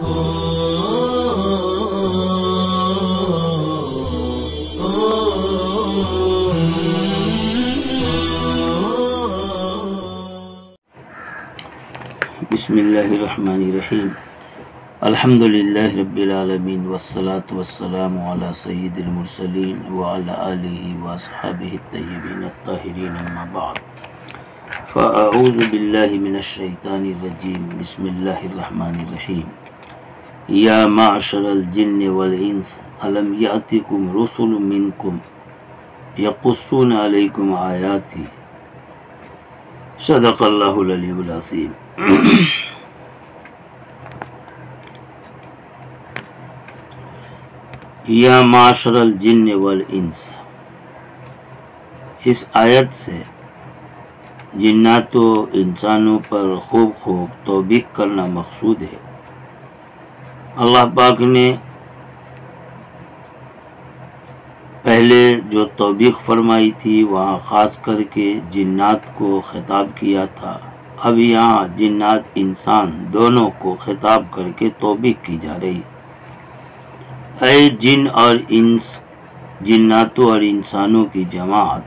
بسم اللہ الرحمن الرحیم الحمد للہ رب العالمین والصلاة والسلام علی سید المرسلین وعلی آلہ واصحابہ الطیبین الطاہرین اما بعد فاعوذ باللہ من الشیطان الرجیم بسم اللہ الرحمن الرحیم یا معشر الجن والانس الم یأتکم رسل منکم یقصون علیکم آیاتی صدق اللہ العلی العظیم۔ یا معاشر الجن والانس، اس آیت سے جنات و انسانوں پر خوب توبیخ کرنا مقصود ہے۔ اللہ پاک نے پہلے جو توبیخ فرمائی تھی وہاں خاص کر کے جنات کو خطاب کیا تھا، اب یہاں جنات انسان دونوں کو خطاب کر کے توبیخ کی جا رہی۔ اے جن اور انس، جناتوں اور انسانوں کی جماعت،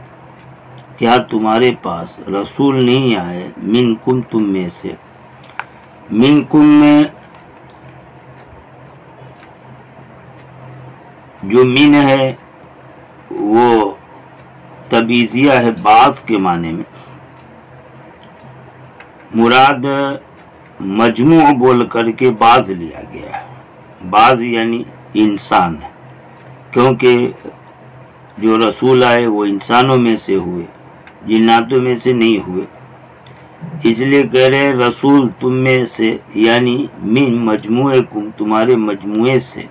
کیا تمہارے پاس رسول نہیں آئے منکم، تم میں سے؟ منکم میں جو من ہے وہ تبعیضیہ ہے، بعض کے معنی میں، مراد مجموع بول کر کے بعض لیا گیا ہے۔ بعض یعنی انسان ہے، کیونکہ جو رسول آئے وہ انسانوں میں سے ہوئے، جناتوں میں سے نہیں ہوئے، اس لیے کہہ رہے رسول تم میں سے، یعنی من مجموعکم، تمہارے مجموعے سے،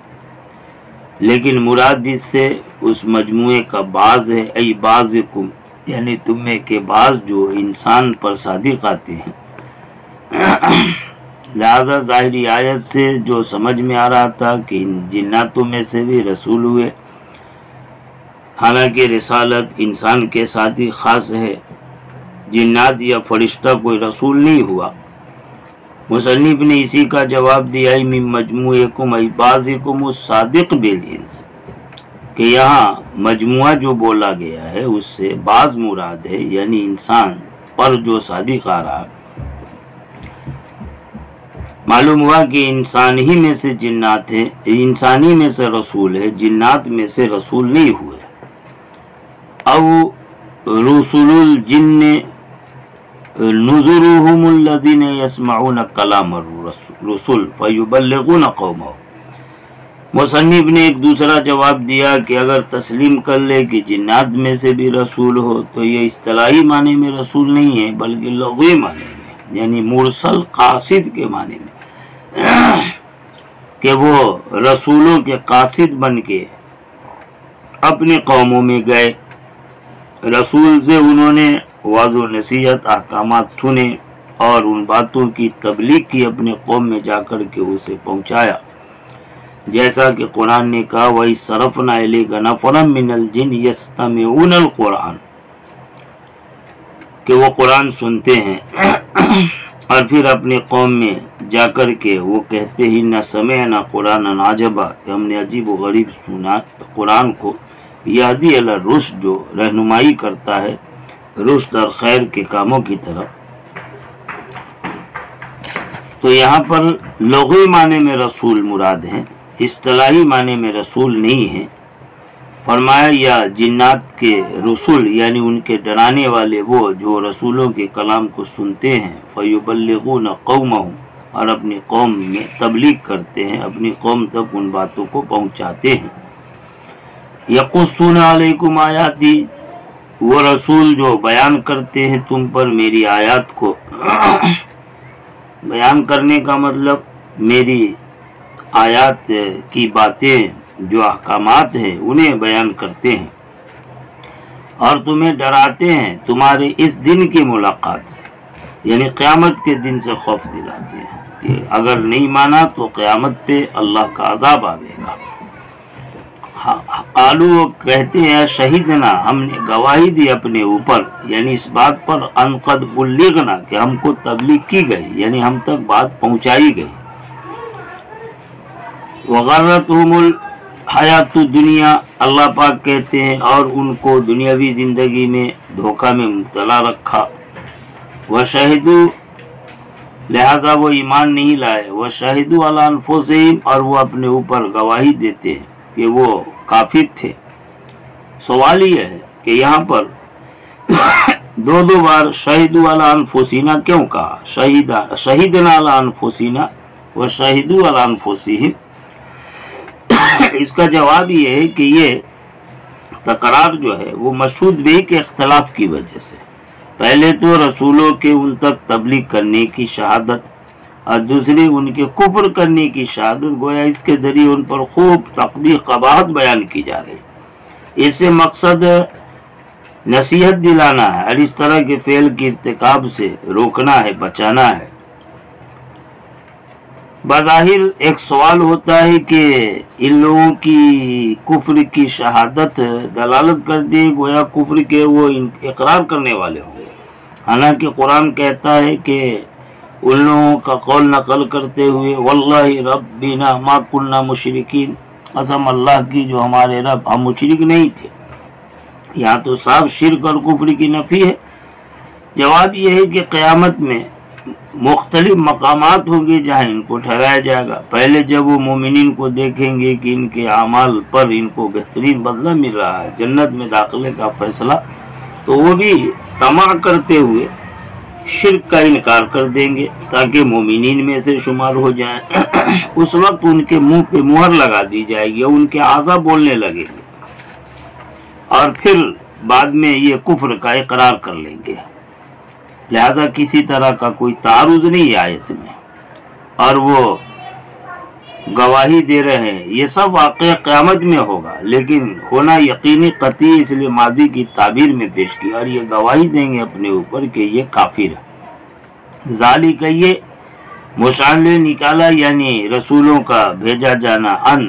لیکن مراد اس سے اس مجموعے کا بعض ہے، ای بعضکم، یعنی تم میں کے بعض جو انسان پر صادق آتے ہیں۔ لہذا ظاہری آیت سے جو سمجھ میں آ رہا تھا کہ ان جناتوں میں سے بھی رسول ہوئے، حالانکہ رسالت انسان کے ساتھ ہی خاص ہے، جنات یا فرشتہ کوئی رسول نہیں ہوا۔ مصنف نے اسی کا جواب دیا من مجموعکم ای بعضکم الصادق بالانس، کہ یہاں مجموعہ جو بولا گیا ہے اس سے بعض مراد ہے، یعنی انسان پر جو صادق آ رہا۔ معلوم ہوا کہ انسان ہی میں سے جنات ہے، انسانی میں سے رسول ہے، جنات میں سے رسول نہیں ہوئے۔ او رسول الجن نذرهم الذين يسمعون کلام الرسل فیبلغون قومهم۔ مصنف نے ایک دوسرا جواب دیا کہ اگر تسلیم کر لے کہ جنات میں سے بھی رسول ہو تو یہ اصطلاحی معنی میں رسول نہیں ہے بلکہ لغوی معنی میں، یعنی مرسل قاصد کے معنی میں، کہ وہ رسولوں کے قاصد بن کے اپنی قوموں میں گئے، رسول سے انہوں نے وعظ و نصیحت احکامات سنے اور ان باتوں کی تبلیغ کی، اپنے قوم میں جا کر کے اسے پہنچایا، جیسا کہ قرآن نے کہا وَإِذْ صَرَفْنَا إِلَيْكَ نَفَرًا مِّنَ الْجِنِّ يَسْتَمِعُونَ الْقُرْآنَ، کہ وہ قرآن سنتے ہیں اور پھر اپنے قوم میں جا کر کے وہ کہتے ہی نہ سمعنا قرآنا عجبا، کہ ہم نے عجیب و غریب سنا قرآن کو، یہدی الی الرشد، جو رہنمائی کرتا ہے رشد اور خیر کے کاموں کی طرف۔ تو یہاں پر لغوی معنی میں رسول مراد ہیں، اصطلاحی معنی میں رسول نہیں ہیں۔ فرمایا یا جنات کے رسول، یعنی ان کے ڈرانے والے وہ جو رسولوں کے کلام کو سنتے ہیں، فیبلغون قومہم، اور اپنی قوم میں تبلیغ کرتے ہیں، اپنی قوم تک ان باتوں کو پہنچاتے ہیں۔ یقصون علیکم آیاتی، وہ رسول جو بیان کرتے ہیں تم پر میری آیات کو، بیان کرنے کا مطلب میری آیات کی باتیں جو احکامات ہیں انہیں بیان کرتے ہیں، اور تمہیں ڈراتے ہیں تمہارے اس دن کی ملاقات سے، یعنی قیامت کے دن سے خوف دلاتے ہیں کہ اگر نہیں مانا تو قیامت پہ اللہ کا عذاب آئے گا۔ قالو، کہتے ہیں شہیدنا، ہم نے گواہی دی اپنے اوپر، یعنی اس بات پر ان قد بلغنا، کہ ہم کو تبلیغ کی گئی، یعنی ہم تک بات پہنچائی گئی۔ وغرتہم الحیات الدنیا، اللہ پاک کہتے ہیں اور ان کو دنیاوی زندگی میں دھوکہ میں مبتلا رکھا. وشہدوا، لہذا وہ ایمان نہیں لائے. وشہدوا علی انفسہم، اور وہ اپنے اوپر گواہی دیتے ہیں کہ وہ کافر تھے. سوال یہ ہے کہ یہاں پر دو بار شہدوا علی انفسنا کیوں کہا؟ شہدنا علی انفسنا وشہدوا علی انفسہم. اس کا جواب یہ ہے کہ یہ تکرار جو ہے وہ مشہود بھی کے اختلاف کی وجہ سے. پہلے تو رسولوں کے ان تک تبلیغ کرنے کی شہادت اور دوسری ان کے کفر کرنے کی شہادت، گویا اس کے ذریعے ان پر خوب تقبیح قباحت بیان کی جا رہی. اس سے مقصد نصیحت دلانا ہے اور اس طرح کے فعل کے ارتکاب سے روکنا ہے، بچانا ہے. بظاہر ایک سوال ہوتا ہے کہ ان لوگوں کی کفر کی شہادت دلالت کرتی ہے گویا کفر کے وہ اقرار کرنے والے ہوں گے، حالانکہ قرآن کہتا ہے کہ ان لوگوں کا قول نقل کرتے ہوئے واللہ ربنا ما کننا مشرکین، قسم اللہ کی جو ہمارے رب ہم مشرک نہیں تھے. یہاں تو صاف شرک اور کفر کی نفی ہے. جواب یہ ہے کہ قیامت میں مختلف مقامات ہوں گے جہاں ان کو ٹھہرایا جائے گا. پہلے جب وہ مومنین کو دیکھیں گے کہ ان کے اعمال پر ان کو بہترین بدلہ مل رہا ہے، جنت میں داخلے کا فیصلہ، تو وہ بھی طمع کرتے ہوئے شرک کا انکار کر دیں گے تاکہ مومنین میں سے شمار ہو جائیں. اس وقت ان کے منہ پہ مہر لگا دی جائے گی، ان کے اعضاء بولنے لگیں گے اور پھر بعد میں یہ کفر کا اقرار کر لیں گے. لہذا کسی طرح کا کوئی تعارض نہیں آیت میں، اور وہ گواہی دے رہے ہیں. یہ سب واقعہ قیامت میں ہوگا لیکن ہونا یقینی قطعی، اس لیے ماضی کی تعبیر میں پیش کی، اور یہ گواہی دیں گے اپنے اوپر کہ یہ کافر ہے. ذالک، یہ مشعل نکالا یعنی رسولوں کا بھیجا جانا. ان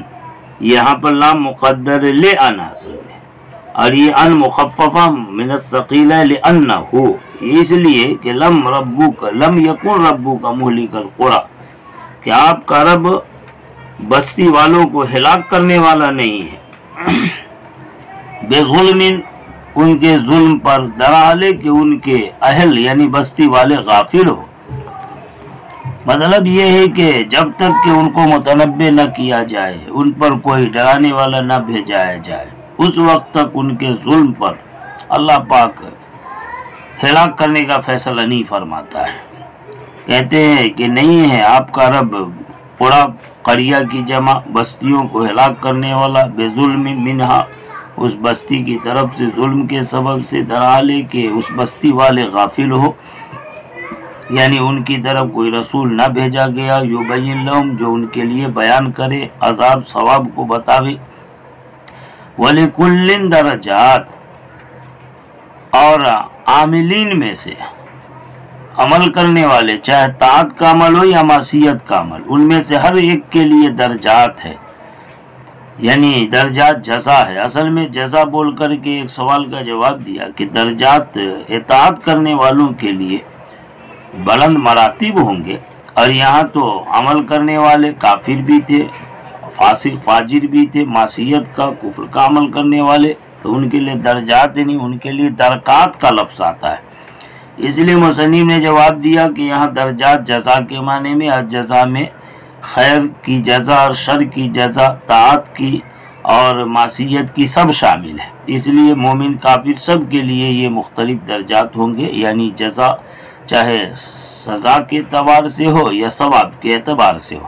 یہاں پر لام مقدر لے آنا اصل میں، اور یہ ان مخففہ من الثقیلہ لانہ، اس لیے کہ لم یکن ربک مہلک القری، کہ آپ کا رب بستی والوں کو ہلاک کرنے والا نہیں ہے. بے ظلم، ان کے ظلم پر، درحالے کہ ان کے اہل یعنی بستی والے غافل ہو. مطلب یہ ہے کہ جب تک کہ ان کو متنبہ نہ کیا جائے، ان پر کوئی ڈرانے والا نہ بھیجایا جائے، اس وقت تک ان کے ظلم پر اللہ پاک ہلاک کرنے کا فیصلہ نہیں فرماتا ہے. کہتے ہیں کہ نہیں ہے آپ کا رب پورا قریہ کی جمع بستیوں کو ہلاک کرنے والا، بے ظلم منہا، اس بستی کی طرف سے ظلم کے سبب سے، درحالے کہ اس بستی والے غافل ہو، یعنی ان کی طرف کوئی رسول نہ بھیجا گیا، یبین لہم، جو ان کے لیے بیان کرے، عذاب ثواب کو بتاوے. وَلِكُلٍّ دَرَجَاتٍ، اور عاملین میں سے عمل کرنے والے، چاہے طاعت کا عمل ہو یا معصیت کا عمل، ان میں سے ہر ایک کے لیے درجات ہے، یعنی درجات جزا ہے. اصل میں جزا بول کر کے ایک سوال کا جواب دیا کہ درجات اطاعت کرنے والوں کے لیے بلند مراتب ہوں گے، اور یہاں تو عمل کرنے والے کافر بھی تھے، فاسق فاجر بھی تھے، معصیت کا کفر کا عمل کرنے والے، تو ان کے لیے درجات نہیں، ان کے لیے درکات کا لفظ آتا ہے. اس لیے مصنف نے جواب دیا کہ یہاں درجات جزا کے معنی میں، اور جزا میں خیر کی جزا اور شر کی جزا، طاعت کی اور معصیت کی سب شامل ہے. اس لیے مومن کافر سب کے لیے یہ مختلف درجات ہوں گے، یعنی جزا چاہے سزا کے اعتبار سے ہو یا ثواب کے اعتبار سے ہو،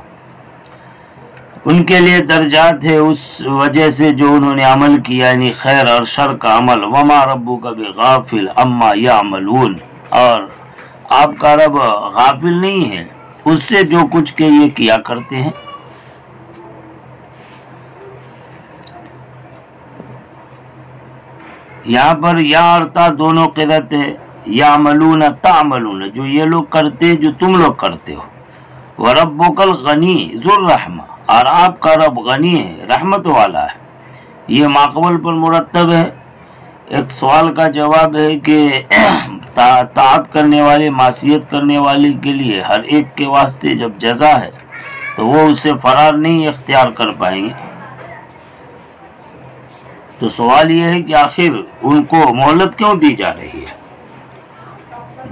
ان کے لیے درجات ہے اس وجہ سے جو انہوں نے عمل کیا، یعنی خیر اور شر کا عمل. وما ربک بغافل عما یعملون، اور آپ کا رب غافل نہیں ہے اس سے جو کچھ کہ یہ کیا کرتے ہیں. یہاں پر یا اور تا دونوں قرأت ہے، یعملون تعملون، جو یہ لوگ کرتے جو تم لوگ کرتے ہو. وربک الغنی ذو الرحمہ، اور آپ کا رب غنی ہے، رحمت والا ہے. یہ ماقبل پر مرتب ہے. ایک سوال کا جواب ہے کہ طاعت کرنے والے، معصیت کرنے والے کے لیے ہر ایک کے واسطے جب جزا ہے تو وہ اس سے فرار نہیں اختیار کر پائیں گے۔ تو سوال یہ ہے کہ آخر ان کو مہلت کیوں دی جا رہی ہے،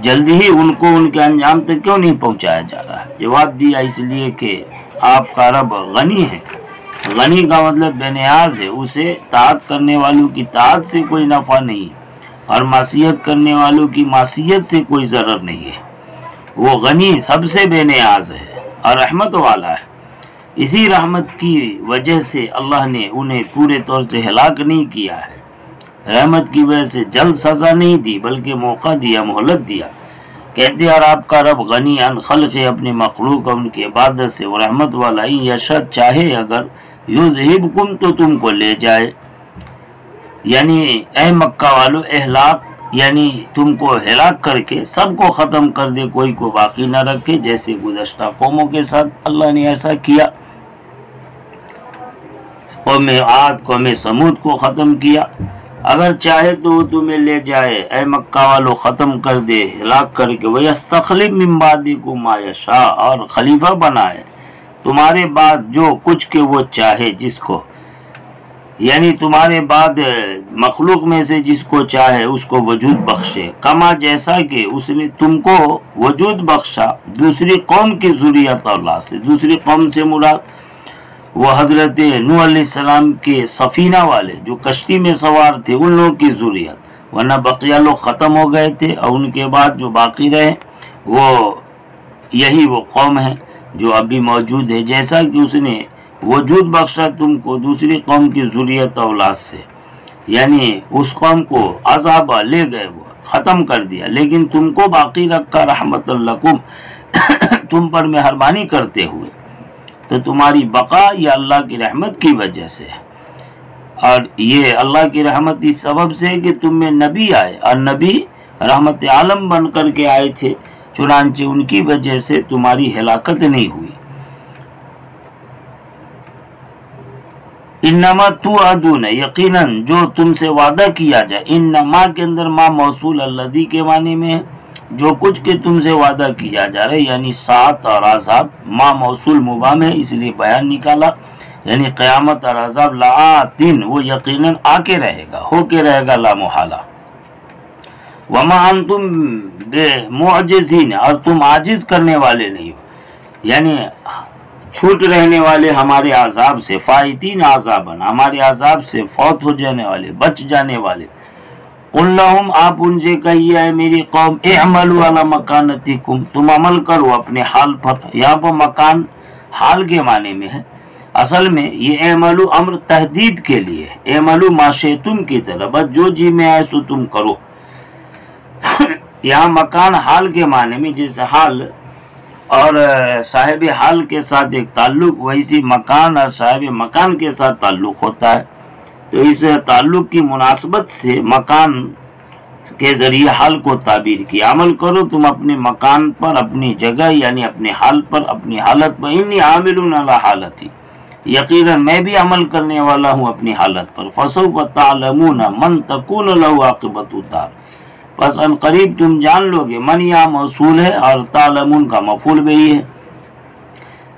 جلدی ہی ان کو ان کے انجام تک کیوں نہیں پہنچایا جا رہا ہے؟ جواب دیا اس لیے کہ آپ کا رب غنی ہے۔ غنی کا مطلب بے نیاز ہے، اسے طاعت کرنے والوں کی طاعت سے کوئی نفع نہیں اور معصیت کرنے والوں کی معصیت سے کوئی ضرر نہیں ہے۔ وہ غنی سب سے بے نیاز ہے اور رحمت والا ہے۔ اسی رحمت کی وجہ سے اللہ نے انہیں پورے طور سے ہلاک نہیں کیا ہے، رحمت کی وجہ سے جلد سزا نہیں دی بلکہ موقع دیا، مہلت دیا۔ کہتے اور آپ کا رب غنی عن خلق ہے، اپنے مخلوق اور ان کی عبادت سے وہ رحمت والا ان یشاء چاہے اگر یذہبکم تو تم کو لے جائے، یعنی اے مکہ والو اہلاک، یعنی تم کو ہلاک کر کے سب کو ختم کر دے، کوئی کو باقی نہ رکھے، جیسے گزشتہ قوموں کے ساتھ اللہ نے ایسا کیا۔ قوم عاد، قوم سمود کو ختم کیا۔ اگر چاہے تو وہ تمہیں لے جائے، اے مکہ والو ختم کر دے، ہلاک کر کے، وَيَسْتَخْلِفْ مِن بَعْدِكُم مَّا يَشَاءُ، اور خلیفہ بنائے تمہارے بعد جو کچھ کہ وہ چاہے، جس کو، یعنی تمہارے بعد مخلوق میں سے جس کو چاہے اس کو وجود بخشے، کما جیسا کہ اس نے تم کو وجود بخشا دوسری قوم کی ذریت اولاد سے۔ دوسری قوم سے مراد وہ حضرت نوح علیہ السلام کے سفینہ والے جو کشتی میں سوار تھے، ان لوگوں کی ذریت، ورنہ بقیہ لوگ ختم ہو گئے تھے، اور ان کے بعد جو باقی رہے وہ یہی وہ قوم ہے جو ابھی موجود ہے، جیسا کہ اس نے وجود بخشا تم کو دوسری قوم کی ذریت اولاد سے، یعنی اس قوم کو عذاب لے گئے، وہ ختم کر دیا، لیکن تم کو باقی رکھا رحمت لکم، تم پر مہربانی کرتے ہوئے۔ تو تمہاری بقا یہ اللہ کی رحمت کی وجہ سے، اور یہ اللہ کی رحمت اس سبب سے کہ تم میں نبی آئے، اور نبی رحمت عالم بن کر کے آئے تھے، چنانچہ ان کی وجہ سے تمہاری ہلاکت نہیں ہوئی۔ انما توعدون، یقیناً جو تم سے وعدہ کیا جائے، انما کے اندر ما موصول الذی کے معنی میں ہے، جو کچھ کہ تم سے وعدہ کیا جا رہا ہے، یعنی سات اور عذاب، ما موصول مبہم ہے اس لیے بیان نکالا، یعنی قیامت اور عذاب لآتٍ، وہ یقیناً آ کے رہے گا، ہو کے رہے گا، لا محالہ۔ وما انتم بمعجزین، اور تم عاجز کرنے والے نہیں ہو، یعنی چھوٹ رہنے والے ہمارے عذاب سے، فائتین عذاباً، ہمارے عذاب سے فوت ہو جانے والے، بچ جانے والے۔ قل لہم، آپ ان سے کہیے اے میری قوم، اعملوا علی مکانتکم، تم عمل کرو اپنے حال پر۔ یہاں پر مکان حال کے معنی میں ہے، اصل میں یہ اعملوا امر تحدید کے لیے، اعملوا ما شئتم کی طرح، بس جو جی میں آئے سو تم کرو۔ یہاں مکان حال کے معنی میں، جیسے حال اور صاحب حال کے ساتھ ایک تعلق، ویسی مکان اور صاحب مکان کے ساتھ تعلق ہوتا ہے، تو اس تعلق کی مناسبت سے مکان کے ذریعے حال کو تعبیر کیا۔ عمل کرو تم اپنے مکان پر، اپنی جگہ، یعنی اپنے حال پر، اپنی حالت پر۔ انی عامل علی حالتی، یقیناً میں بھی عمل کرنے والا ہوں اپنی حالت پر۔ فسوف تعلمون من تکون له عاقبۃ الدار، پس ان قریب تم جان لو گے، من یہاں موصول ہے اور تعلمون کا مفعول بھی ہے،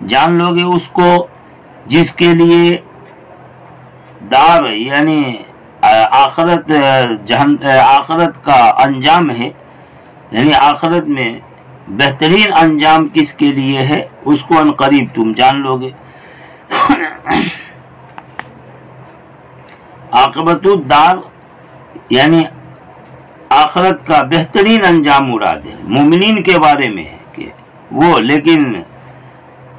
جان لو گے اس کو جس کے لیے دار، یعنی آخرت کا انجام ہے، یعنی آخرت میں بہترین انجام کس کے لیے ہے، اس کو ان قریب تم جان لو گے۔ عاقبۃ الدار یعنی آخرت کا بہترین انجام مراد ہے، مومنین کے بارے میں ہے کہ وہ، لیکن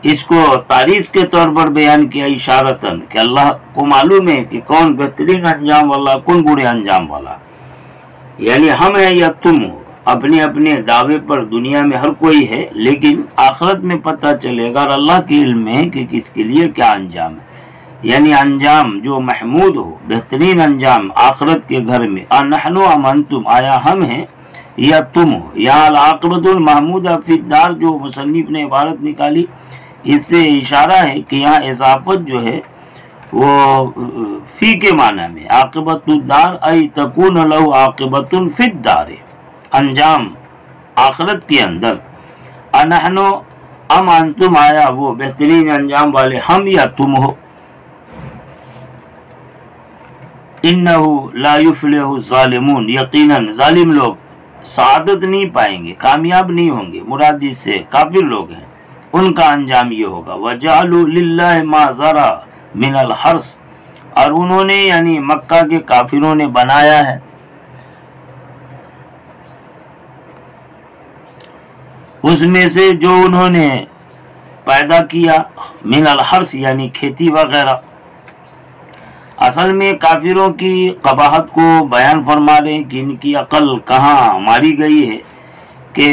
اس کو تعریض کے طور پر بیان کیا اشارتاً کہ اللہ کو معلوم ہے کہ کون بہترین انجام والا، کون برے انجام والا، یعنی ہم ہیں یا تم ہو، اپنے اپنے دعوے پر دنیا میں ہر کوئی ہے، لیکن آخرت میں پتہ چلے گا اور اللہ کے علم میں ہے کہ کس کے لیے کیا انجام ہے، یعنی انجام جو محمود ہو، بہترین انجام آخرت کے گھر میں۔ انحن ام انتم، آیا ہم ہیں یا تم ہو۔ یہاں العاقبۃ المحمود فی الدار جو مصنف نے عبارت نکالی، اس سے اشارہ ہے کہ یہاں اضافت جو ہے وہ فی کے معنی میں، عاقبۃ الدار ای تکون له عاقبۃ فی الدار، انجام آخرت کے اندر۔ انحن ام انتم آیا وہ بہترین انجام والے ہم یا تم ہو. انہ لا یفلح الظالمون، یقیناً ظالم لوگ سعادت نہیں پائیں گے، کامیاب نہیں ہوں گے. مراد اس سے کافر لوگ ہیں، ان کا انجام یہ ہوگا. وَجَعَلُوا لِلَّهِ مَا ذَرَا مِنَ الْحَرْثِ، اور انہوں نے یعنی مکہ کے کافروں نے بنایا ہے اس میں سے جو انہوں نے پیدا کیا، من الحرث یعنی کھیتی وغیرہ. اصل میں کافروں کی قباحت کو بیان فرما رہے ہیں کہ ان کی عقل کہاں ماری گئی ہے کہ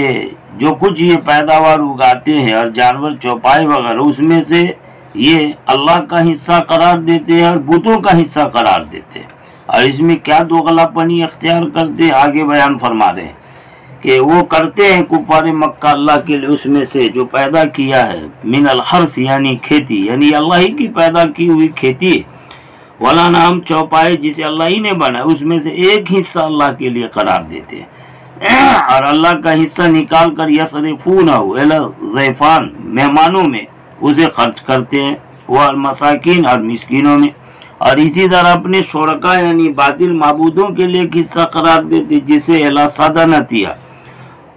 جو کچھ یہ پیداوار اگاتے ہیں اور جانور چوپائے وغیرہ اس میں سے یہ اللہ کا حصہ قرار دیتے ہیں اور بتوں کا حصہ قرار دیتے ہیں، اور اس میں کیا دوغلا پنی اختیار کرتے ہیں آگے بیان فرما رہے ہیں کہ وہ کرتے ہیں کفار مکہ اللہ کے لیے اس میں سے جو پیدا کیا ہے من الحرث یعنی کھیتی، یعنی اللہ ہی کی پیدا کی ہوئی کھیتی ہے، ولا نام چوپائے جسے اللہ ہی نے بنایا اس میں سے ایک حصہ اللہ کے لیے قرار دیتے ہیں اور اللہ کا حصہ نکال کر یصرفونہ الی الضیفان مہمانوں میں اسے خرچ کرتے ہیں، والمساکین اور مسکینوں میں. اور اسی طرح اپنے شرکاء یعنی باطل معبودوں کے لیے ایک حصہ قرار دیتے جسے الی صدنتیہ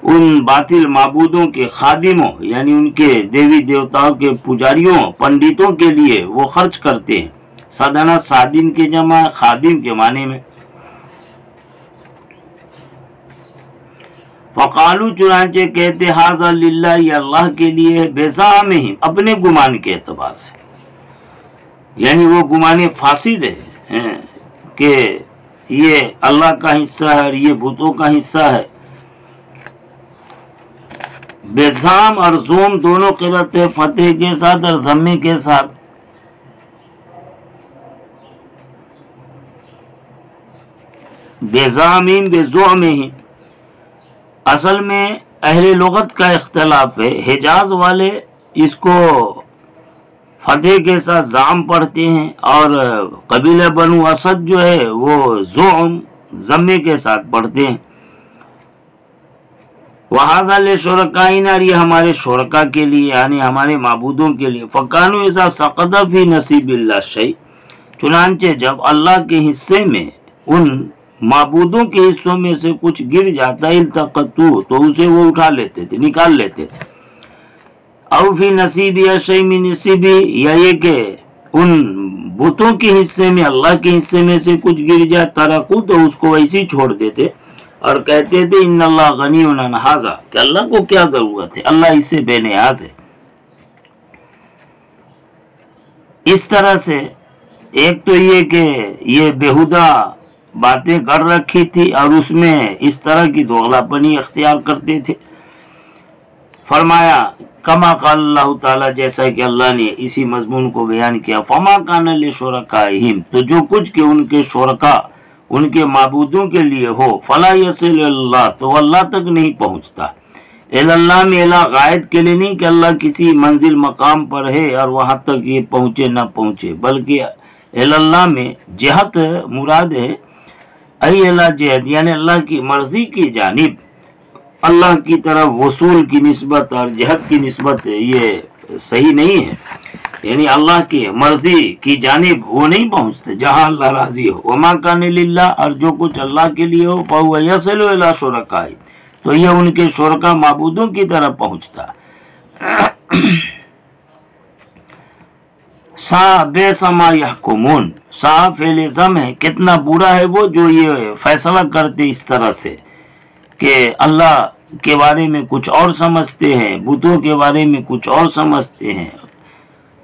ان باطل معبودوں کے خادموں یعنی ان کے دیوی دیوتاؤں کے پجاریوں پنڈتوں کے لیے وہ خرچ کرتے ہیں. صدنہ صادن کے جمع خادم کے معنی میں. فقالو چنانچہ کہتے ھذا للہ یہ اللہ کے لیے بزعمہم اپنے گمان کے اعتبار سے، یعنی وہ گمان فاسد ہے کہ یہ اللہ کا حصہ ہے اور یہ بتوں کا حصہ ہے. بزعم اور زوم دونوں قرأت ہے، فتح کے ساتھ اور ضمے کے ساتھ. بزعمہم بزعمہم اصل میں اہل لغت کا اختلاف ہے. حجاز والے اس کو فتح کے ساتھ زعم پڑھتے ہیں اور قبیلہ بنو اسد جو ہے وہ زعم ضمے کے ساتھ پڑھتے ہیں. وَهَذَا لِشُرَكَائِنَا اور یہ ہمارے شرکاء کے لیے یعنی ہمارے معبودوں کے لیے. فَكَانُوا إِذَا سَقَطَ فِي نَصِيبِ اللَّهِ شَيْءٍ چنانچہ جب اللہ کے حصے میں ان معبودوں کے حصوں میں سے کچھ گر جاتا التقطوه تو اسے وہ اٹھا لیتے تھے، نکال لیتے تھے. او فی نصیب شیء من نصیبی یا یہ کہ ان بتوں کے حصے میں اللہ کے حصے میں سے کچھ گر جائے ترکو تو اس کو ویسے ہی چھوڑ دیتے اور کہتے تھے ان اللہ غنی عن ھذا کہ اللہ کو کیا ضرورت ہے، اللہ اس سے بے نیاز ہے. اس طرح سے ایک تو یہ کہ یہ بےہودہ باتیں کر رکھی تھی اور اس میں اس طرح کی دوغلا پنی اختیار کرتے تھے. فرمایا کما قال اللہ تعالیٰ جیسا کہ اللہ نے اسی مضمون کو بیان کیا فما کان لشرکائہم تو جو کچھ کہ ان کے شرکاء ان کے معبودوں کے لیے ہو فلا یصل اللہ تو اللہ تک نہیں پہنچتا. اللہ میں الہ غائد کے لیے نہیں کہ اللہ کسی منزل مقام پر ہے اور وہاں تک یہ پہنچے نہ پہنچے، بلکہ اللہ میں جہت مراد ہے. ای اللہ جہت یعنی اللہ کی مرضی کی جانب اللہ کی طرف وصول کی نسبت اور جہت کی نسبت یہ صحیح نہیں ہے، یعنی اللہ کی مرضی کی جانب وہ نہیں پہنچتے جہاں اللہ راضی ہو. وما کان للہ اور جو کچھ اللہ کے لیے ہو فهو یصل الی شرکائہ تو یہ ان کے شرکاء معبودوں کی طرف پہنچتا. سا بے سما یحکمون سا فعل ضم ہے کتنا برا ہے وہ جو یہ فیصلہ کرتے اس طرح سے کہ اللہ کے بارے میں کچھ اور سمجھتے ہیں، بتوں کے بارے میں کچھ اور سمجھتے ہیں.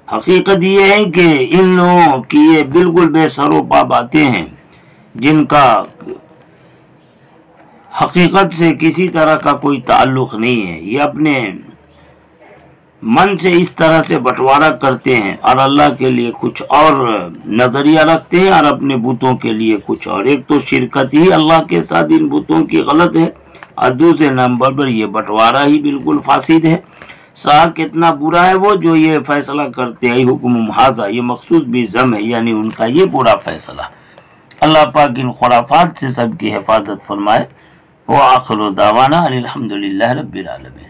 حقیقت یہ ہے کہ ان لوگوں کی یہ بالکل بے سر و پا باتیں ہیں جن کا حقیقت سے کسی طرح کا کوئی تعلق نہیں ہے. یہ اپنے من سے اس طرح سے بٹوارا کرتے ہیں اور اللہ کے لیے کچھ اور نظریہ رکھتے ہیں اور اپنے بتوں کے لیے کچھ اور. ایک تو شرکت ہی اللہ کے ساتھ ان بتوں کی غلط ہے اور دوسرے نمبر پر یہ بٹوارا ہی بالکل فاسد ہے. سا کتنا برا ہے وہ جو یہ فیصلہ کرتے ہیں. حکم ھذا یہ مخصوص بھی ضم ہے یعنی ان کا یہ برا فیصلہ. اللہ پاک ان خرافات سے سب کی حفاظت فرمائے. وآخر دعوانا الحمدللہ رب العالمین.